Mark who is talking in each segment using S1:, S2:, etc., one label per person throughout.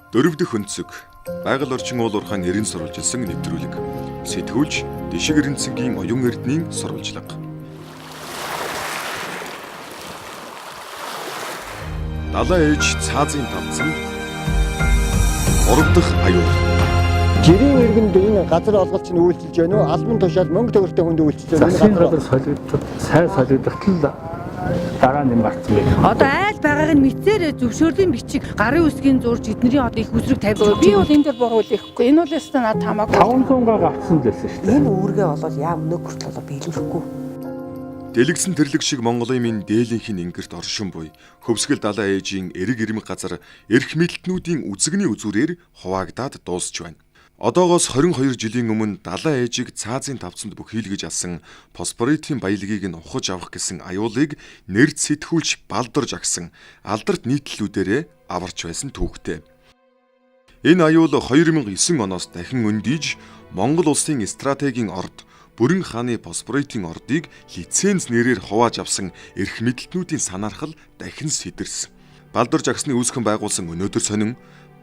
S1: Дөрөвдөх өнцөг байгаль орчин уул уурхайн эрен сурвалжилсан нэвтрүүлэг. Сэтгүүлч Дишиг Эрдэнэцгийн оюун эрдэнийн сурвалжлага. Далайн ээж цаазын тавцанд 3 дахь аюул.
S2: Жирийн иргэнд энэ газар олголч нь үйлчилж байна уу? Албан тушаал мөнгө төгрөгтэй хүнд үйлчилж байна.
S3: Засгийн газар солигдоход сайн солигдоход л дараа нь марцсан байна.
S4: Одоо айл байгааг нь мэдсээр зөвшөөрлийн бичиг гарын үсгийн зурж эднэрийн одоо их үсрэг тавьж
S5: би бол энэ дээр бороо үлээхгүй. Энэ бол ястаа над хамаагүй.
S3: 500-га гавцсан лээсэн шүү дээ.
S5: Энэ үүргээ болоод яам нэг хүртэл болоо биелүүлэхгүй.
S1: Дэлгэсэн тэрлэг шиг Монголын минь дээлийнхэн ингэрт оршин буй хөвсгөл далайн ээжийн эрэг ирмэг газар эрх мэдэлтнүүдийн үзэгний үзүүрээр хуваагдаад дуусч байна. Одоогоос 22 жилийн өмнө далайн ээжийг цаазын тавцанд бүхийлгэж алсан фосфоритын баялагийг нь ухаж авах гэсэн аюулыг нэрд сэтгүүлч балдорж агсан алдарт нийтлэлүүдээрээ аварч байсан түүхтэй. Энэ аюул 2009 оноос дахин өндийж Монгол улсын стратегийн орд Бүрэн хааны фосфоритын ордыг лиценз нэрээр хувааж авсан эрх мэдэлтнүүдийн санаархал дахин сэтэрсэн. Балдорж агсны үүсгэн байгуулсан өнөөдөр сонин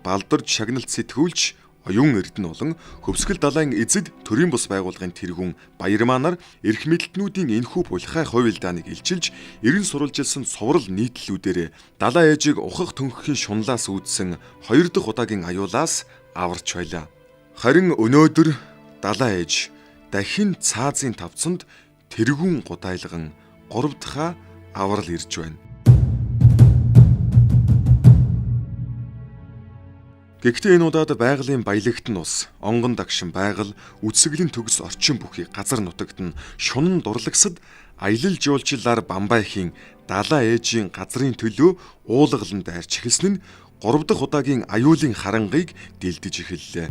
S1: балдорж шагналт сэтгүүлч оюун эрдэнэ болон хөвсгөл далайн эзэд төрийн бус байгууллагын тэргүүн Баярмаа нар эрх мэдэлтнүүдийн энхүү булхай хувилдааныг илчилж эрен сурвалжилсан суврал нийтлэлүүдээр далайн ээжийг ухах төнхөхийн шунлаас үүдсэн 2 дахь удаагийн аюулаас аварч байлаа. Харин өнөөдөр далайн ээж дахин цаазын тавцанд тэргүүн гудайлган 3 дахь аврал ирж байна. Гэхдээ энэ удаад байгалийн баялагт нь ус, онгон дагшин байгаль, үсгэлийн төгс орчин бүхий газар нутагт нь шунан дурлагсад аялал жуулчлалаар Бамбайхийн далайн ээжийн газрын төлөө уулгалан дайрч эхэлсэн нь 3 дахь удаагийн аюулын харангыг дэлдэж эхэллээ.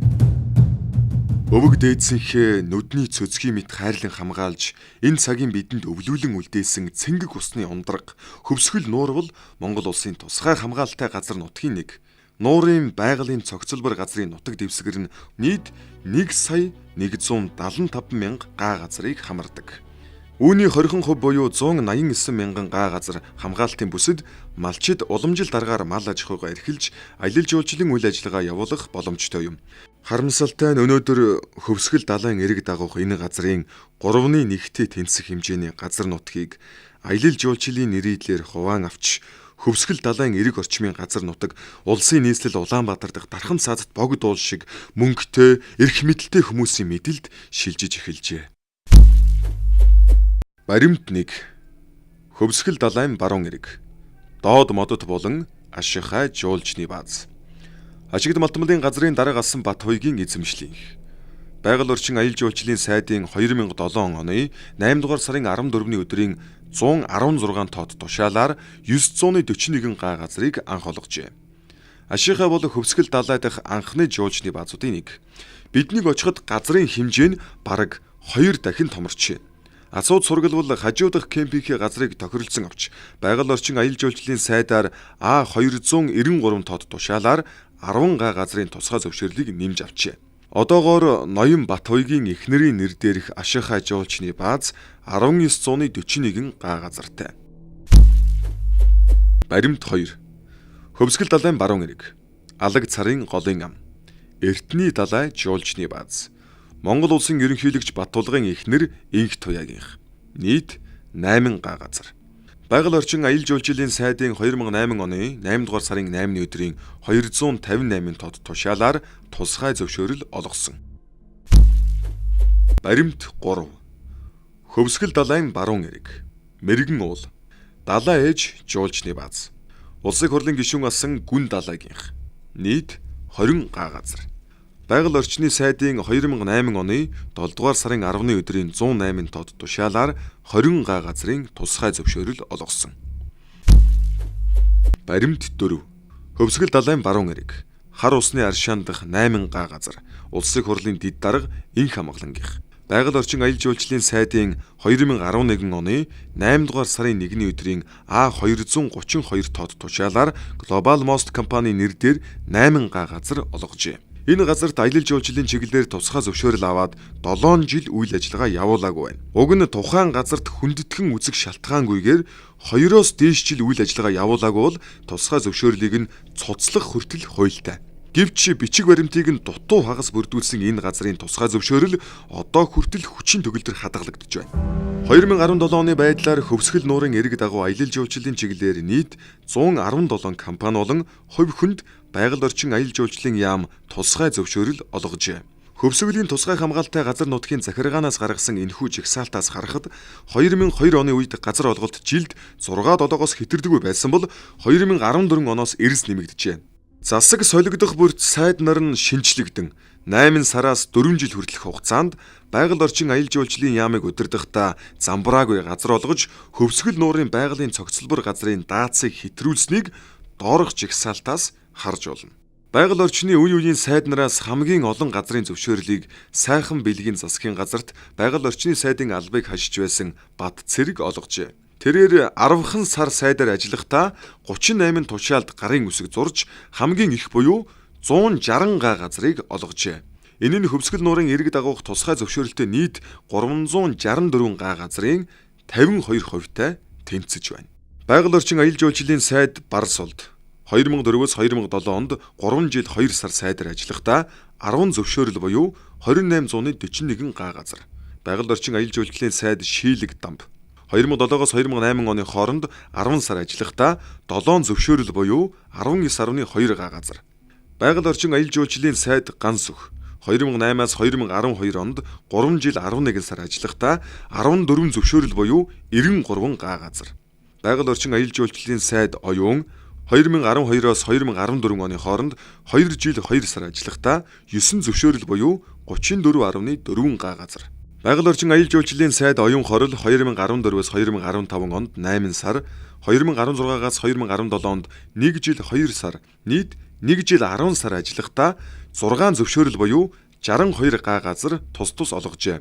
S1: Өвөг дээдсэнхээ нүдний цөцгийн мэт хайрлан хамгаалж энэ цагийн бидэнд өвлүүлэн үлдээсэн цэнгэг усны ундраг хөвсгөл нуурвал Монгол улсын тусгай хамгаалалтай газар нутгийн нэг. Нуурын байгалийн цогцлбор газрын нутаг дэвсгэр нь нийт 1,175,000 га газрыг хамардаг. Үүний 20% буюу 189 мянган га газар хамгаалтын бүсэд малчид уламжил даргаар мал аж ахуйгаа эрхэлж аялал жуулчлалын үйл ажиллагаа явуулах боломжтой юм. Харамсалтай нь өнөөдөр хөвсгөл далайн эрэг дагуух энэ газрын 3/1-тэй тэнцэх хэмжээний газар нутгийг аялал жуулчлалын нэрийдлэр хуваан авч хөвсгөл далайн эрэг орчмын газар нутаг улсын нийслэл Улаанбаатар дахь дархан цаазат богд уул шиг мөнгөтэй, эрх мэдэлтэй хүмүүсийн мэдэлд шилжиж эхэлжээ. Баримт 1. Хөвсгөл далайн баруун эрэг. Доод модод болон ашихай жуулчны бааз. Ашигт малтмалын газрын дарга асан Батхуйгийн эзэмшлийнх. Байгаль орчин аялал жуулчлалын сайдын 2007 оны 8 дугаар сарын 14-ний өдрийн 116 тоод тушаалаар 941 га газрыг анх олгожээ. Ашихай бол хөвсгөл далай дахь анхны жуулчны баазуудын нэг. Биднийг очиход газрын хэмжээ нь бараг 2 дахин томорчээ. Асууд сургалбал хажуу дахь кемпингийн газрыг тохиролцсон авч байгаль орчин аялал жуулчлалын сайдаар А293 тоод тушаалаар 10 га газрын тусгай зөвшөөрлийг нэмж авчээ. Одоогоор Ноён Батхуйгийн эхнэрийн нэр дээрх Ашихай жуулчны бааз 1941 га газартай. Баримт 2. Хөвсгөл далайн баруун эрэг. Алаг царын голын ам. Эртний далай жуулчны бааз. Монгол улсын ерөнхийлөгч Баттулгын эхнэр Инх Туягийнх. Нийт 8 га газар. Байгаль орчин аялал жуулчлалын сайдын 2008 оны 8 дугаар сарын 8-ны өдрийн 258 тод тушаалаар тусгай зөвшөөрөл олгосон. Баримт 3. Хөвсгөл далайн баруун эрэг. Мэргэн уул. Далайн ээж жуулчны бааз. Улсын хурлын гишүүн асан Гүн Далайгийнх. Нийт 20 га газар. Байгаль орчны сайдын 2008 оны 7 дугаар сарын 10-ны өдрийн 108 тод тушаалаар 20 га газрын тусгай зөвшөөрөл олгосон. Баримт 4. Хөвсгөл далайн баруун эрэг. Хар усны аршаан дахь 8 га газар. Улсын хурлын дэд дарга Инх Амгалангийнх. Байгаль орчин аялал жуулчлалын сайдын 2011 оны 8 дугаар сарын 1-ний өдрийн А232 тод тушаалаар Global Most компани нэр дээр 8 га газар олгожээ. Энэ газарт аялал жуулчлалын чиглэлээр тусгай зөвшөөрөл аваад 7 жил үйл ажиллагаа явуулаагүй байна. Уг нь тухайн газарт хүндэтгэн үзэх шалтгаангүйгээр 2-оос дээш жил үйл ажиллагаа явуулаагүй бол тусгай зөвшөөрлийг нь цуцлах хүртэл хуйлтай. Гэвч бичиг баримтыг нь дутуу хагас бүрдүүлсэн энэ газрын тусгай зөвшөөрөл одоо хүртэл хүчин төгөлдөр хадгалагдаж байна. 2017 оны байдлаар Хөвсгөл нуурын эрэг дагуу аялал жуулчлалын чиглэлээр нийт 117 компани болон хувь хүнд байгаль орчин аялал жуулчлалын яам тусгай зөвшөөрөл олгожээ. Хөвсгөлийн тусгай хамгаалалтай газар нутгийн захиргаанаас гаргасан энэхүү жагсаалтаас харахад 2002 оны үед газар олголт жилд 6-7-оос хэтэрдэггүй байсан бол 2014 оноос эрс нэмэгдэжээ. Засаг солигдох бүрт сайд нар нь шинжлэгдэн 8 сараас 4 жил хүртэлх хугацаанд байгаль орчин аялал жуулчлалын яамыг удирдахдаа замбраагүй газар олгож Хөвсгөл нуурын байгалийн цогцлбор газрын даацыг хэтрүүлсэнийг доорх жагсаалтаас харж болно. Байгаль орчны үе үеийн сайд нараас хамгийн олон газрын зөвшөөрлийг сайхан бэлгийн засгийн газарт байгаль орчны сайдын албыг хашиж байсан Бат Цэрэг олгожээ. Тэрээр 10хан сар сайдаар ажиллахдаа 38 тушаалд гарын үсэг зурж хамгийн их буюу 160 га газрыг олгожээ. Энэ нь Хөвсгөл нуурын эрэг дагуух тусгай зөвшөөрөлтөй нийт 364 га газрын 52%-тай тэнцэж байна. Байгаль орчин аялал жуулчлалын сайд Барсолд 2004-өөс 2007 онд 3 жил 2 сар сайдаар ажиллахдаа 10 зөвшөөрөл буюу 2841 га газар. Байгаль орчин аялал жуулчлалын сайд Шийлэг Дамб 2007-оос 2008 оны хооронд 10 сар ажиллахдаа 7 зөвшөөрөл буюу 19.2 га газар. Байгаль орчин аялал жуулчлалын сайд Гансүх 2008-аас 2012 онд 3 жил 11 сар ажиллахдаа 14 зөвшөөрөл буюу 93 га газар. Байгаль орчин аялал жуулчлалын сайд Оюун 2012-оос 2014 оны хооронд 2 жил 2 сар ажиллахдаа 9 зөвшөөрөл буюу 34.4 га газар. Байгаль орчин аялал жуулчлалын сайд Оюун хорол 2014-өөс 2015 онд 8 сар, 2016-аас 2017 онд 1 жил 2 сар, нийт 1 жил 10 сар ажиллахдаа 6 зөвшөөрөл буюу 62 га газар тус олгожээ.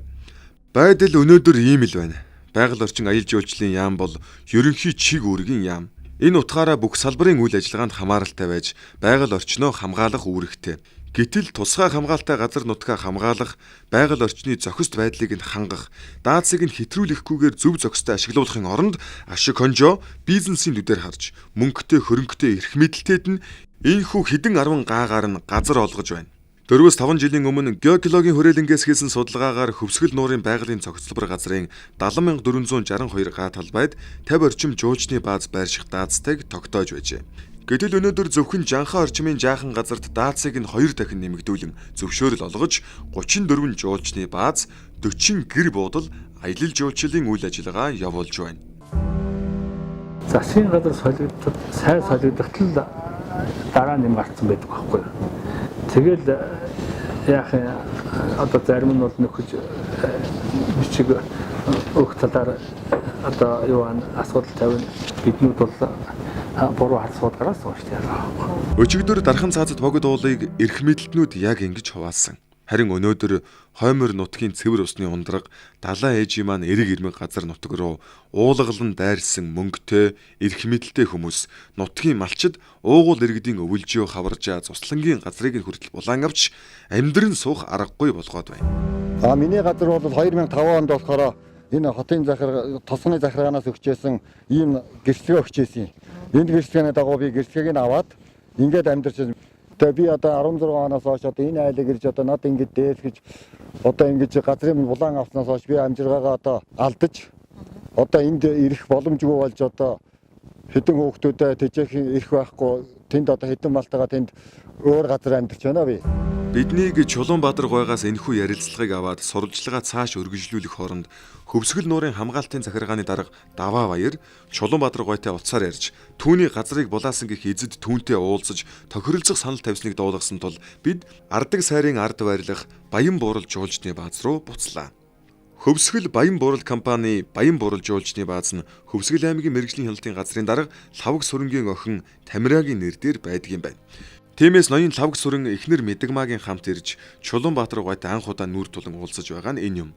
S1: Байдал өнөөдөр ийм л байна. Байгаль орчин аялал жуулчлалын яам бол ерөнхий чиг үүргийн яам. Энэ утгаараа бүх салбарын үйл ажиллагаанд хамааралтай байж байгаль орчноо хамгаалах үүрэгтэй. Гэтэл тусгай хамгаалалтай газар нутгаа хамгаалах, байгаль орчны зохист байдлыг нь хангах, даацыг нь хэтрүүлэхгүйгээр зөв зохистой ашиглуулахын оронд ашиг хонжоо бизнесийн нүдээр харж, мөнгөтэй хөрөнгөтэй эрх мэдэлтэд нь ийхүү хэдэн 10 гаагаар нь газар олгож байна. 4-5 жилийн өмнө геологийн хүрээлэнгээс хийсэн судалгаагаар Хөвсгөл нуурын байгалийн цогцлбор газрын 70462 га талбайд 50 орчим жуулчны бааз байрших даацтайг тогтоож байжээ. Гэтэл өнөөдөр зөвхөн жанхан орчмын жаахан газарт даацыг нь 2 дахин нэмэгдүүлэн зөвшөөрөл олгож 34 жуулчны бааз 40 гэр буудал аялал жуулчлалын үйл ажиллагаа явуулж байна.
S3: Засгийн газар солигдоход сайн солигдоход л дараа нэм гарцсан байдаг байхгүй юу. Тэгэл яах одоо зарим нь бол нөхөж бичиг өгөх талаар одоо юу асуудал тавина. Биднүүд бол буруу харцууд гараас сууж байгаа.
S1: Өчигдөр дархан цаазад богд уулыг эрх мэдэлтнүүд яг ингэж хуваасан. Харин өнөөдөр хоймор нутгийн цэвэр усны ундраг далайн ээжийн маань эрэг ирмэг газар нутаг руу уулгалан дайрсан мөнгөтэй эрх мэдэлтэй хүмүүс нутгийн малчид уугуул иргэдийн өвөлжөө хаваржаа цуслангийн газрыг нь хүртэл булаан авч амьдран суух аргагүй болгоод байна.
S2: Миний газар бол 2005 онд болохоор энэ хотын тосгоны захиргаанаас өгчээсэн ийм гэрчлэгээ өгчээсэн. Энэ гэрчлэгээний дагуу би гэрчлэгийг нь аваад ингээд амьдарч тэгээ би одоо 16 оноос хойш одоо энэ айлыг ирж одоо над ингэж дээсгэж одоо ингэж газрын булаан авснаас хойш би амжиргаагаа одоо алдаж одоо энд ирэх боломжгүй болж одоо хэдэн хүүхдүүдэд тэжээх ирэх байхгүй тэнд одоо хэдэн малтайгаа тэнд өөр газар амьдарч байна би.
S1: Биднийг Чулуунбаатар гуйгаас энэхүү ярилцлагыг аваад сурвалжлагаа цааш өргөжлүүлэх хооронд Хөвсгөл нуурын хамгаалтын захиргааны дарга Даваа Баяр Чулуунбаатар гуйтай уцаар ярьж түүний газрыг булаасан гэх эзэд түүнтэй уулзаж тохиролцох санал тавьсныг дуулгасан тул бид Ардаг сайрын ард байрлах Баян буурал жуулчны бааз руу буцлаа. Хөвсгөл Баян буурал компани Баян буурал жуулчны бааз нь Хөвсгөл аймгийн мэргэжлийн хяналтын газрын дарга Лавг сүрэнгийн охин Тамирагийн нэрээр байдгийн байна. Тиймээс ноён Лавг сүрэн эхнэр Мэдэгмаагийн хамт ирж Чулуунбаатар гуйтай анх удаа нүүр тулан уулзаж байгаа нь энэ юм.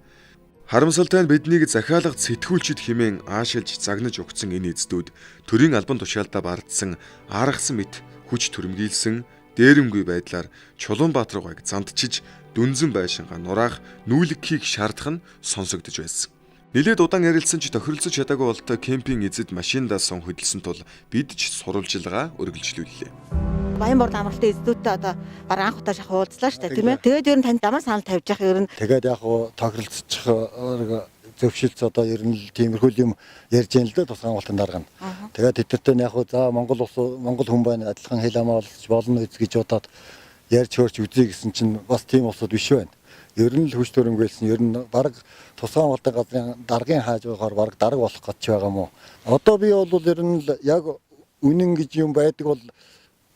S1: Харамсалтай нь биднийг захиалагч сэтгүүлчид хэмээн аашилж загнаж өгсөн энэ эздүүд төрийн албан тушаалдаа бардсан аргасан мэт хүч түрэмгийлсэн дээрэмгүй байдлаар Чулуунбаатар гуйг зандчиж дүнзэн байшингаа нураах нүүлгхийг шаардах нь сонсогдож байсан. Нилээд удаан ярилцсан ч тохиролцож чадаагүй болтой кемпинг эзэд машиндаа сон хөдөлсөн тул бид ч сурвалжилгаа өргөлжлүүллээ.
S6: Баянборд амралтын эзэдүүтээ одоо баг анх удаа шахуу уулзлаа шүү дээ тийм ээ. Тэгээд ер нь танд ямар санал тавьж явах ер нь
S2: Тэгээд яг хуу тохиролцох зөвшөлт одоо ер нь л тиймэрхүү юм ярьж яана л да тусгай хамгаалтын дарга нь. Тэгээд тэдэртээ яг хуу за Монгол хүн байна адилхан хэл амаа олж болно гэж бодоод ярьж хөрч үзье гэсэн чинь бас тийм улсууд биш байна. Ер нь л хүч төрөнгөөлсөн ер нь баг тусгай хамгаалтын газрын даргын хааж байгаагаар баг дарга болох гэж байгаа мó. Одоо би бол ер нь л яг үнэн гэж юм байдаг бол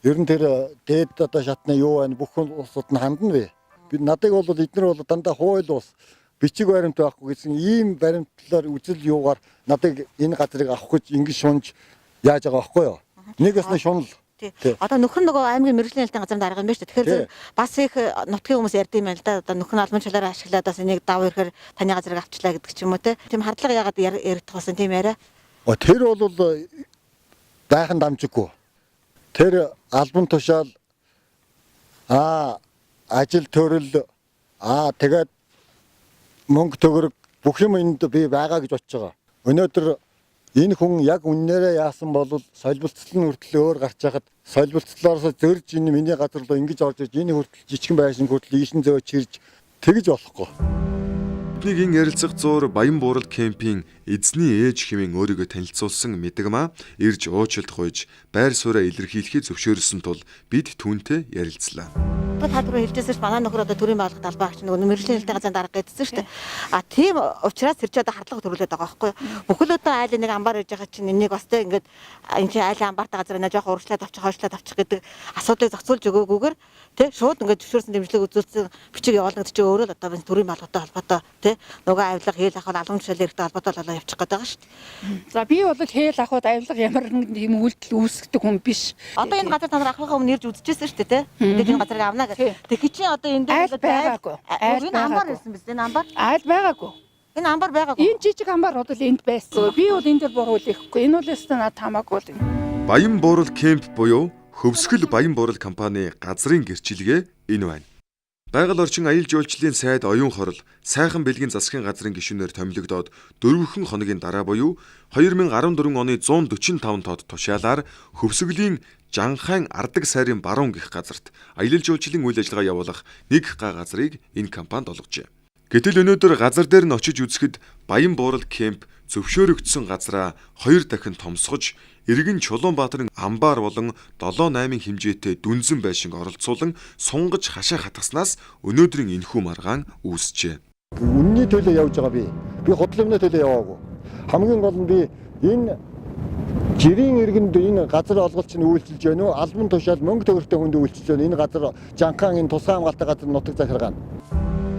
S2: ер нь тэр дээд одоо шатны юу байна бүх улсууд нь хандна вэ? Би надад бол эдгээр бол дандаа хууль ус бичиг баримт байхгүй гэсэн ийм баримтлаар үзэл юугаар надад энэ газрыг авах гэж ингэж шунж яаж байгаа байхгүй юу? Нэгээс нь шунал.
S6: Одоо нөхөр нөгөө аймгийн мэрэгжлийн хэлтийн газрын дарга юм байна шүү дээ. Тэгэхээр бас их нутгийн хүмүүс ярьд юм байна л да. Одоо нөхөр нь албан чуулаараа ашиглаад бас энийг дав ирэхээр таны газрыг авчлаа гэдэг ч юм уу те. Тийм хардлага ягаад яригдах болсон тийм яриа?
S2: Тэр бол байхан дамжиггүй. Тэр албан тушаал ажил төрөл тэгээд мөнгө төгрөг бүх юм энд би байгаа гэж бодож байгаа. Өнөөдөр энэ хүн яг үннээрээ яасан бол солилцол нь хүртэл өөр гарч хахад солилцлоороос зөрж энэ миний газар руу ингэж орж ирж энэ хүртэл жижигэн байшин хүртэл ийшин зөө чирж тэгж болохгүй.
S1: Бидний ярилцах зуур Баянбуурал кемпийн эзний ээж хэмээн өөрийгөө танилцуулсан Мэдгмаа ирж уучлалт гуйж байр сууриа илэрхийлэхийг зөвшөөрсөн тул бид түүнтэй ярилцлаа.
S6: Та түрүү хэлжсэн ш манай нөхөр одоо төрийн байгууллагад албаагч нөгөө мэрэгжлийн хэлтийн газрын дарга гэдсэн шүү дээ. Тийм учраас тэр ч одоо хардлага төрүүлээд байгаа байхгүй юу? Бүхэл одоо айл нэг амбар хийж байгаа чинь энийг бас тэ ингээд энэ чинь айл амбартай газар нэ жоохон урьдчилаад авчих хойшлаад авчих гэдэг асуудлыг зохицуулж өгөөгүйгээр тэ шууд ингээд зөвшөөрсөн дэмжлэг үзүүлсэн бичиг явуулна гэдэг чинь өөрөө л одоо төрийн байгууллагатай холбоотой тэ нөгөө авилга хэл ахвал албан тушаалын хэрэгтэй холбоотой болоо явчих гээд байгаа шүү дээ.
S5: За би бол хэл ахуйд авилга ямар нэгэн юм үйлдэл үүсгдэг хүн биш.
S6: Одоо энэ газар та нар ахыхаа өмнө ирж үзчихсэн шүү дээ тэ. Тэгээд энэ газрыг авна гэдэг. Тэгэхээр чи одоо энэ дээр
S5: байгаагүй.
S6: Энэ амбар байсан биз энэ амбар?
S5: Айл байгаагүй.
S6: Энэ амбар байгаагүй.
S5: Энэ жижиг амбар бол энд байсан. Би бол энэ дээр буруу хэлэхгүй. Энэ бол өстө надад хамаагүй л юм.
S1: Баянбуурал кемп буюу Хөвсгөл Баянбуурал компани газрын гэрчилгээ энэ байна. Байгаль орчин аялал жуулчлалын сайд оюун хорол сайхан бэлгийн засгийн газрын гишүүнээр томилогдоод 4 хоногийн дараа буюу 2014 оны 145 тоод тушаалаар Хөвсгөлийн Жанхайн Ардаг сайрын баруун гих газарт аялал жуулчлалын үйл ажиллагаа явуулах нэг га газрыг энэ компанид олгожээ. Гэтэл өнөөдөр газар дээр нь очиж үзэхэд Баянбуурал кемп зөвшөөрөгдсөн газраа 2 дахин томсгож Иргэн Чулуунбаатарын амбаар болон 7-8 хэмжээтэй дүнзэн байшинг оролцуулан сунгаж хашаа хатгаснаас өнөөдрийн энэхүү маргаан үүсжээ.
S2: Үнний төлөө явж байгаа би. Би хотлогны төлөө яваагүй. Хамгийн гол нь би энэ жирийн иргэнд энэ газар олголч нь үйлчилж байна уу? Албан тушаал мөнгө төгрөгтэй хүнд үйлчилж байна. Энэ газар Жанхаан энэ тусгай хамгаалалтын газар нутаг захиргаана.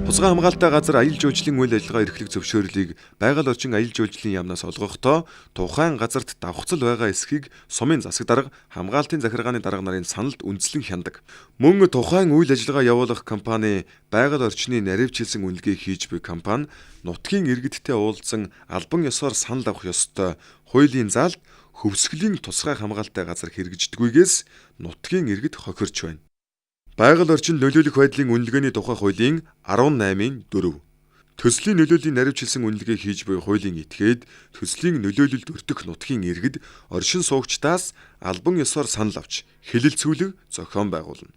S1: Тусгай хамгаалалтын газар аялал жуулчлалын үйл ажиллагаа эрхлэх зөвшөөрлийг байгаль орчин аялал жуулчлалын яамнаас олгохдоо тухайн газарт давхцал байгаа эсхийг сумын засаг дарга хамгаалтын захиргааны дарга нарын саналд үндэслэн хяндаг. Мөн тухайн үйл ажиллагаа явуулах компани байгаль орчны наривчилсан үнэлгээ хийж буй компани нутгийн иргэдтэй уулзсан албан ёсоор санал авах ёстой хуулийн заалд Хөвсгөлийн тусгай хамгаалалтын газар хэрэгждэггүйгээс нутгийн иргэд хохирч байна. Байгаль орчин нөлөөлөх байдлын үнэлгээний тухай хуулийн 18-ын 4. Төслийн нөлөөллийн наривчилсан үнэлгээ хийж буй хуулийн этгээд төслийн нөлөөлөлд өртөх нутгийн иргэд оршин суугчдаас албан ёсоор санал авч хэлэлцүүлэг зохион байгуулна.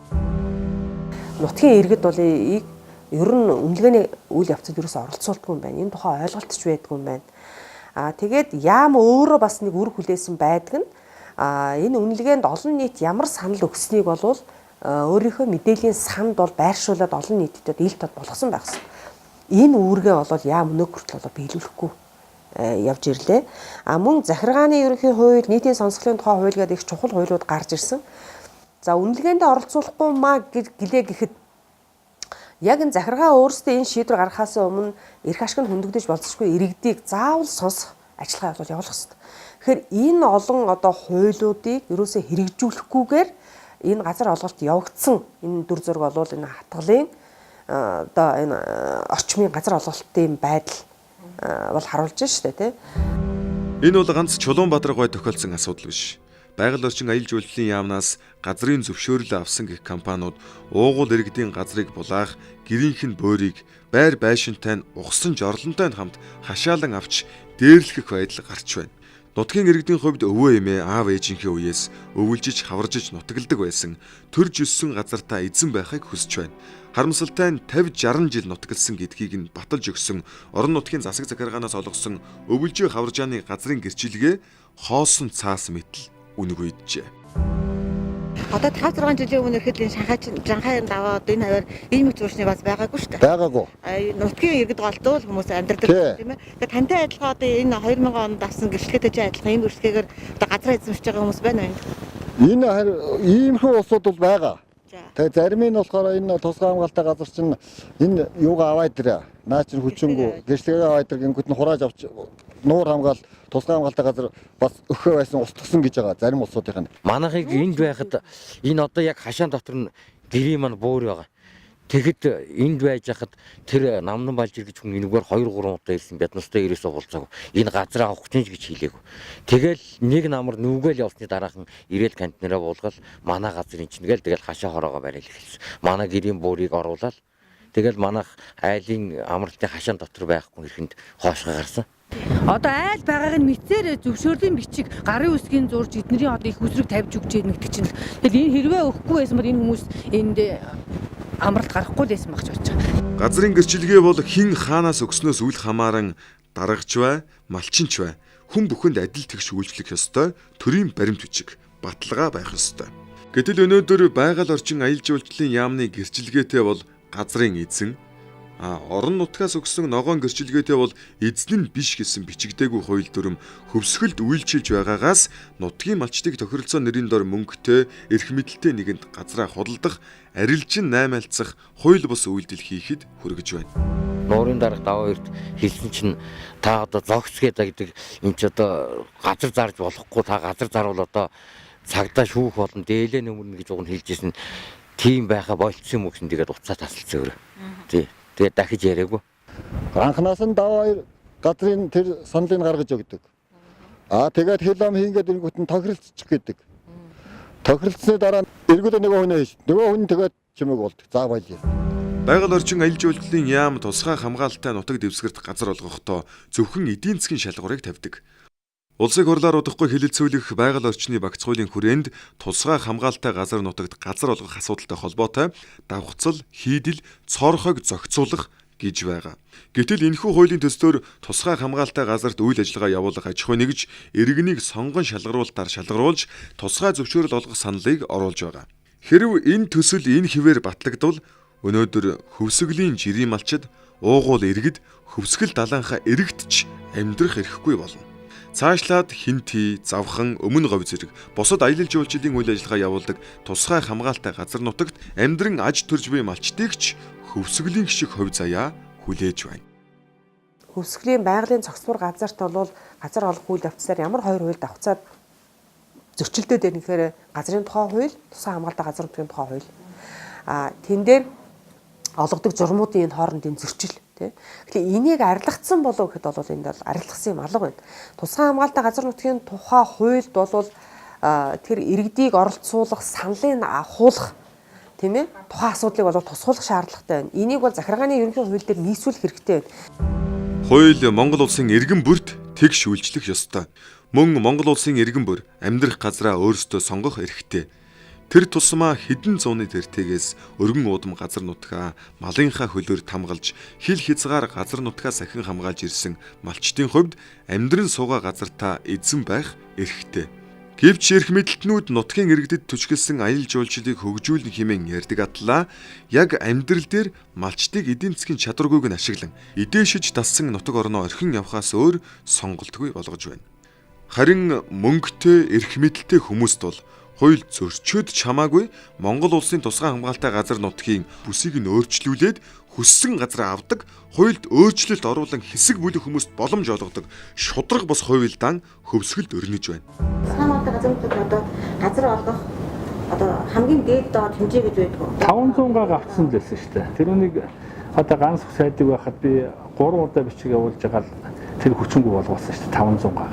S7: Нутгийн иргэд бол ер нь үнэлгээний үйл явцад юусоо оролцуулдаг юм байна. Энэ тухай ойлголтч байдаг юм байна. Тэгээд яам өөрөө бас нэг үр хүлээсэн байдаг нь энэ үнэлгээнд олон нийт ямар санал өгснийг болвол өөрийнхөө мэдээллийн санд бол байршуулад олон нийтэд ил тод болгосон байгсан. Энэ үүргээ бол яам өнөө хүртэл биелүүлэхгүй явж ирлээ. Мөн захиргааны ерөнхий хууль, нийтийн сонсголын тухай хууль гэдэг их чухал хуулиуд гарч ирсэн. За үнэлгээнд оролцуулахгүй маа гэлээ гэхэд яг энэ захиргаа өөрсдөө энэ шийдвэр гаргахаас өмнө эрх ашиг нь хөндөгдөж болцсохгүй иргэдийг заавал сонсох ажиллагаа явуулах хэрэгтэй. Тэгэхээр энэ олон хуулиудыг ерөөсөө хэрэгжүүлэхгүйгээр энэ газар олголт явагдсан энэ дүр зураг бол энэ хатгалын энэ орчмын газар олголтын байдал бол харуулж штэ тий.
S1: Энэ бол ганц Чулуунбаатар гой тохиолдсон асуудал биш. Байгаль орчин аялал жуулчлалын яамнаас газрын зөвшөөрлөө авсан гэх компаниуд уугуул иргэдийн газрыг булаах, гэрийнх нь буурийг байр байшинтай нь ухсан жорлонтой нь хамт хашаалан авч дээрлэх байдал гарч байна. Нутгийн иргэдийн хувьд өвөө эмээ аав ээжийнхээ үеэс өвөлжиж хаваржиж нутагладаг байсан төрж өссөн газартаа эзэн байхыг хүсэж байна. Харамсалтай нь 50-60 жил нутгалсан гэдгийг нь баталж өгсөн орон нутгийн засаг захиргаанаас олгосон өвөлжөө хаваржааны газрын гэрчилгээ хоосон цаас мэтэл үнэг үйджээ.
S6: Одоо 5-6 жилийн өмнө ихэд энэ Шанхайн даваа одоо энэ хавар ийм их зуршны бас байгаагүй шүү дээ.
S2: Байгаагүй.
S6: Нутгийн иргэд голдвол хүмүүс амьдрдаг тийм ээ. Тэгээд тантай адилхан одоо энэ 2000 онд авсан гэрчлэгээтэй ч адилхан ийм гэрчлэгээр одоо газар эзэмшиж байгаа хүмүүс байна уу?
S2: Энэ иймэрхүү улсууд бол байгаа. Тэгээ зарим нь болохоор энэ тусгай хамгаалалттай газар чинь энэ юугаа аваад ирээ. Наа чинь хүчингүү гэрчлэгээ аваад ир гингүүт нь хурааж авч нуур хамгаал тусгай хамгаалалттай газар бас өгөхөө байсан устгасан гэж байгаа зарим улсуудын.
S8: Манайхыг энд байхад энэ одоо яг хашаан дотор нь гэрээ маань буур байгаа. Тэгэхэд энд байж хахад тэр намнан балж иргэж хүн энэгээр 2-3 удаа ирсэн биднастай ирээсээ уулзаагүй. Энэ газар авах гэж хэлээгүй. Тэгэл нэг намар нүгэл явсны дараахан ирээд кантинараа буулгаад манай газрын чинь тэгэл хашаа хороогоо барайл эхэлсэн. Манай гэрийн буурыг оруулаад тэгэл манайх айлын амралтын хашаан дотор байхгүй ихэнд хоошгоо гарсан.
S4: Одоо айл байгааг нь мэдсээр зөвшөөрлийн бичиг гарын үсгийн зурж эднэрийн одоо их усрыг тавьж өгч яах гэдэг чинь. Тэгэл энэ хэрвээ өгөхгүй байсан бол энэ хүмүүс энд амралт гарахгүй байсан багч болж байгаа.
S1: Газрын гэрчилгээ бол хэн хаанаас өгснөөс үл хамааран дарагч бай, малчинч бай, хүн бүхэнд адил тэгш үйлчлэх ёстой төрийн баримт бичиг, баталгаа байх ёстой. Гэтэл өнөөдөр байгаль орчин аялал жуулчлалын яамны гэрчилгээтэй бол газрын эзэн, орон нутгаас өгсөн ногоон гэрчилгээтэй бол эзэн нь биш гэсэн бичигдээгүй хууль дүрм хөвсгөлд үйлчилж байгаагаас нутгийн малчдыг тохиролцоо нэрийн дор мөнгөтэй, эрх мэдэлтэй нэгэнд газраа худалдах, арилжин наймаалцах хууль бус үйлдэл хийхэд хүргэж байна.
S8: Нуурын дарга даваа эрт хэлсэн чинь та одоо зогс гэдэг энэ ч одоо газар зарж болохгүй, та газар зарвал одоо цагдаа шүүх болно, дээлээ нөмөрнө гэж уг нь хэлжсэн. Тийм байха болцсон юм уу гэсэн тэгээд уцаа тасалсан өөр. Тий. Тэгээд дахиж яриаггүй.
S2: Анханаас нь даваа газрын тэр саналыг гаргаж өгдөг. Тэгээд хэл ам хийгээд ирэнгүүт нь тохиролцчих гэдэг. Тохиролцсны дараа эргүүл нөгөө хүн хийж. Нөгөө хүн тэгээд чимэг болдог. За баялаа.
S1: Байгаль орчин аялал жуулчлалын яам тусгай хамгаалалттай нутаг дэвсгэрт газар олгохдоо зөвхөн эдийн засгийн шалгуурыг тавьдаг. Улсыг хурлаар удахгүй хэлэлцүүлэх байгаль орчны багц хуулийн хүрээнд тусгай хамгаалалттай газар нутагт газар олгох асуудалтай холбоотой давхцал, хийдэл, цорхойг зохицуулах гэж байгаа. Гэтэл энэхүү хуулийн төслөөр тусгай хамгаалалттай газарт үйл ажиллагаа явуулах аж ахуй нэгж иргэнийг сонгон шалгаруулалтаар шалгаруулж тусгай зөвшөөрөл олгох саналыг оруулж байгаа. Хэрв энэ төсөл энэ хിവэр батлагдвал өнөөдөр хөвсгөлийн жирийн малчид, уугуул иргэд хөвсгөл далаанхаа иргэдч амьдрах эрхгүй болно. Цаашлаад хинти, завхан, өмнө говь зэрэг бусад аялал жуулчлалын үйл ажиллагаа явуулдаг тусгай хамгаалалттай газар нутагт амьдран аж төрж буй малчдыгч хөвсгөлийн шиг хувь заяа хүлээж байна.
S7: Хөвсгөлийн байгалийн цогцлбор газарт бол газар олох үйл явцаар ямар хоёр хууль давхцаад зөрчилдөд байна гэхээр газрын тухай хууль, тусгай хамгаалалттай газар нутгийн тухай хууль. Тэн дээр олгодог журмуудын энэ хоорондын зөрчил тий. Тэгэхээр энийг арилгацсан болов гэхэд бол энд бол арилгасан юм алга байна. Тусгай хамгаалалттай газар нутгийн тухай хуульд бол тэр иргэдийг оролцуулах, саналыг авахуулах тийм ээ тухайн асуудлыг бол тусгуулах шаардлагатай байна. Энийг бол захиргааны ерөнхий хууль дээр нийцүүлэх хэрэгтэй байна.
S1: Хууль Монгол улсын иргэн бүрт тэгш үйлчлэх ёстой. Мөн Монгол улсын иргэн бүр амьдрах газраа өөрсдөө сонгох эрхтэй. Тэр тусмаа хэдэн зууны тэртээс өргөн уудам газар нутгаа малынхаа хөлөөр тамгалж хил хязгаар газар нутгаа сахин хамгаалж ирсэн малчдын хувьд амьдран суугаа газартаа эзэн байх эрхтэй. Гэвч эрх мэдэлтнүүд нутгийн иргэдэд түшгэлсэн аялал жуулчлалыг хөгжүүлнэ хэмээн ярьдаг атлаа яг амьдрал дээр малчдыг эдийн засгийн чадваргүйг нь ашиглан эдээшиж дассан нутаг орноо орхин явхаас өөр сонголтгүй болгож байна. Харин мөнгөтэй эрх мэдэлтэй хүмүүст бол хууль зөрчөөд ч хамаагүй Монгол улсын тусгай хамгаалалттай газар нутгийн бүсийг нь өөрчлүүлээд хүссэн газар авдаг, хуульд өөрчлөлт оруулан хэсэг бүлэг хүмүүст боломж олгодог шудраг бос хуульдаан хөвсгөлд өрнөж байна.
S6: Хамгаалалттай газар нутагт одоо газар олгох одоо хамгийн дээд доод хэмжээ гэж байдаг.
S3: 500 га авцсан л байсан шүү дээ. Тэрүүнийг одоо ганц сайдыг байхад би 3 удаа бичиг явуулж байгаа л тэр хүчингү болгосон шүү дээ 500 га.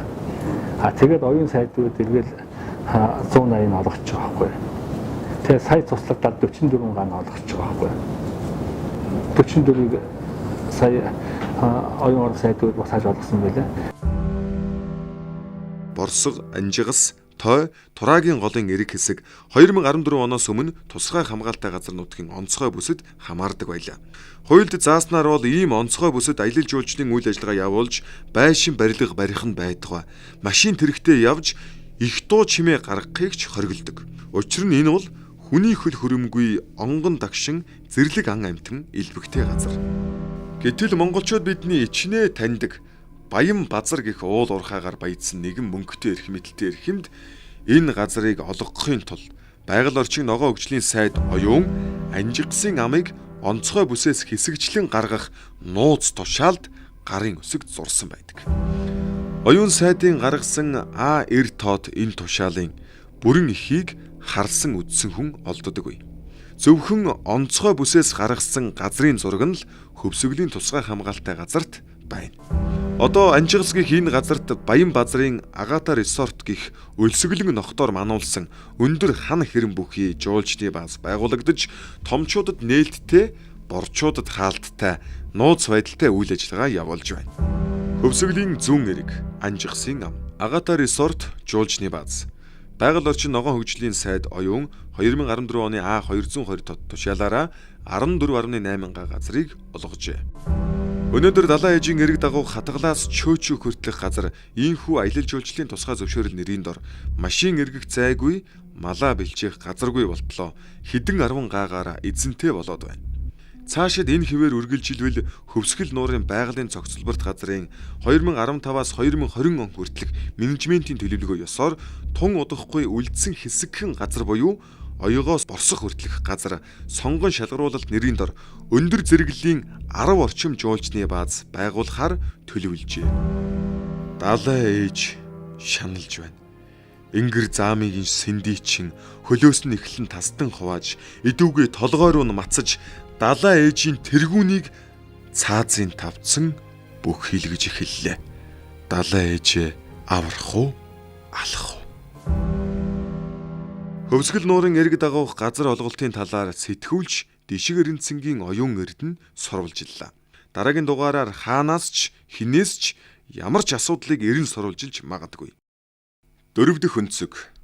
S3: Тэгээд оюун сайдууд эргээл 180 олгоч байгаа байхгүй. Тэгээ сая цуслагдаад 44 гаан олгоч байгаа байхгүй. 44-ийг сая оюун сайдууд басааж олгосон байлаа.
S1: Борсго, Анжигас, Той, Тураагийн голын эрэг хэсэг 2014 оноос өмнө тусгай хамгаалтай газар нутгийн онцгой бүсэд хамаардаг байлаа. Хуульд зааснаар бол ийм онцгой бүсэд аялал жуулчлалын үйл ажиллагаа явуулж байшин барилга барих нь байдгаа. Машин тэрэгтэй явж их дуу чимээ гаргахыг ч хориглодог. Учир нь энэ бол хүний хөл хөрөмгүй онгон дагшин зэрлэг ан амьтан илбэгтэй газар. Гэтэл монголчууд бидний ичнээ таньдаг Баян Базар гэх уул уурхаагаар баяжсан нэгэн мөнгөтэй эрх мэдэлтэй эрхэмд энэ газрыг олгохын тулд байгаль орчин ногоо хөгжлийн сайд оюун Анжигсын амыг онцгой бүсээс хэсэгчлэн гаргах нууц тушаалд гарын өсөгт зурсан байдаг. Оюун сайдын гаргасан А.Р. тоод энэ тушаалын бүрэн ихийг харсан үдсэн хүн олддоггүй. Зөвхөн онцгой бүсээс гаргасан газрын зураг нь л хөвсгөлийн тусгай хамгаалтай газарт байна. Одоо Анжигас гэх энэ газарт Баян Базрын Агата Resort гэх өлсгөлэн ногтоор мануулсан өндөр хан хэрэм бүхий жуулчны бааз байгуулагдаж томчуудад нээлттэй, борчуудад хаалттай, нууц байдалтай үйл ажиллагаа явуулж байна. Хөвсгөлийн зүүн эрэг Анжигасын ам, Агата Resort жуулчны бааз. Байгаль орчин ногоон хөгжлийн сайд оюун 2014 оны А220 тод тушаалаараа 14.8 га газрыг олгожээ. Өнөөдөр далайн ээжийн эрэг дагуух хатгалаас чөөчүү хүртэлх газар ийхүү аялал жуулчлалын тусгай зөвшөөрөл нэрийн дор машин эргэх зайгүй, малаа бэлчээх газаргүй болтлоо хэдэн 10 гаагаар эзэнтэй болоод байна. Цаашид энэ хിവэр үргэлжилвэл Хөвсгөл нуурын байгалийн цогцлборт газрын 2015-аас 2020 он хүртэлх менежментийн төлөвлөгөө ёсоор тун удахгүй үлдсэн хэсэгхэн газар буюу оёгоос борсох хүртэлх газар сонгон шалгаруулалт нэрийн дор өндөр зэрэглэлийн 10 орчим жуулчны бааз байгуулахаар төлөвлөжээ. Далайн ээж шаналж байна. Ингэр заамыг сэндийчин хөлөөс нь эхлэн тасдан хувааж идүүгээ толгой руу нь мацаж далайн ээжийн тэргүүнийг цаазын тавцсан бүх хилгэж эхэллээ. Далайн ээжээ аврах уу, алах уу? Хөвсгөл нуурын эрэг дагуух газар олголтын талаар сэтгүүлч Дишиг Эрдэнэцэнгийн оюун эрдэнэ сурвалжиллаа. Дараагийн дугаараар хаанаас ч хинээс ч ямар ч асуудлыг эрен сурвалжилж магадгүй. 4 дахь өнцөг